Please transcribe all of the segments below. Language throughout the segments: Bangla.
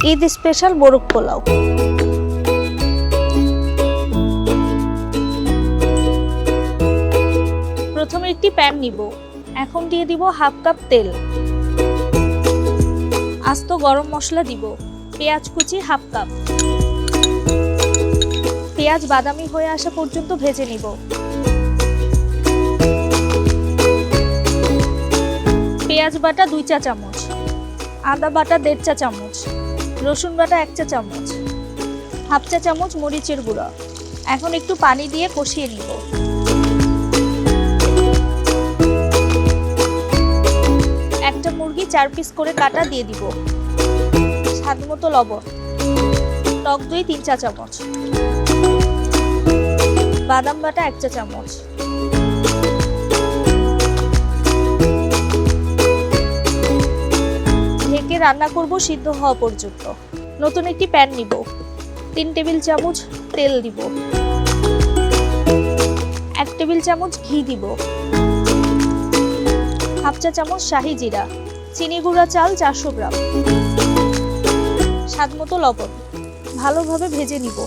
ঈদ স্পেশাল মোরগ পোলাও। প্রথমে একটি প্যান নিব। এখন দিয়ে দিব হাফ কাপ তেল, আস্ত গরম মশলা দিব, পেঁয়াজ কুচি হাফ কাপ। পেঁয়াজ বাদামি হয়ে আসা পর্যন্ত ভেজে নিব। পেঁয়াজ বাটা 2 চা চামচ, আদা বাটা 1.5 চা চামচ, রসুন বাটা 1 চা চামচ, হাফ চা চামচ মরিচের গুঁড়া। এখন একটু পানি দিয়ে কষিয়ে নিব। একটা মুরগি 4 পিস করে কাটা দিয়ে দিব। স্বাদ মতো লবণ, টক দই 3 চা চামচ, বাদাম বাটা 1 চা চামচ। ঢেকে রান্না করব সিদ্ধ হওয়া পর্যন্ত। নতুন একটি প্যান নিব। 3 টেবিল চামচ তেল দিব, 1 টেবিল চামচ ঘি দিব, হাফ চা চামচ শাহি জিরা, চিনি গুঁড়া চাল 400 গ্রাম, স্বাদ মতো লবণ। ভালোভাবে ভেজে নিব।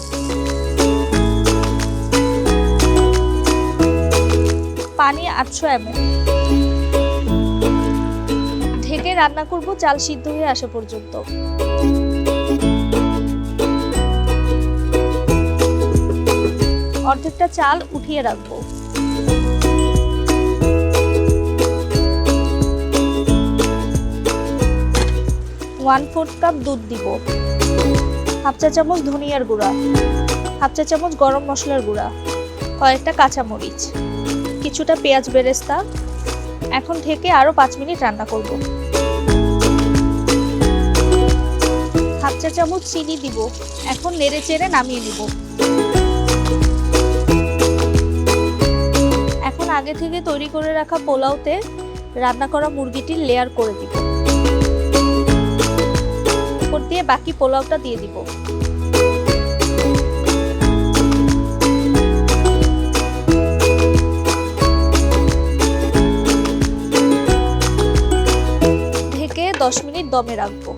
পানি 800 ml। ঢেকে রান্না করব চাল সিদ্ধ হয়ে আসা পর্যন্ত। অর্ধেকটা চাল উঠিয়ে রাখবো। 1/4 কাপ দুধ দিব, হাফ চা চামচ ধনিয়ার গুঁড়া, হাফ চা চামচ গরম মশলার গুঁড়া, কয়েকটা কাঁচামরিচ, কিছুটা পেঁয়াজ বেরেস্তা। এখন থেকে আরো 5 মিনিট রান্না করব। হাফ চা চামচ চিনি দিব। এখন নেড়ে চেড়ে নামিয়ে নিব। এখন আগে থেকে তৈরি করে রাখা পোলাওতে রান্না করা মুরগিটির লেয়ার করে দিব। উপর দিয়ে বাকি পোলাওটা দিয়ে দিব। ঢেকে 10 মিনিট দমে রাখবো।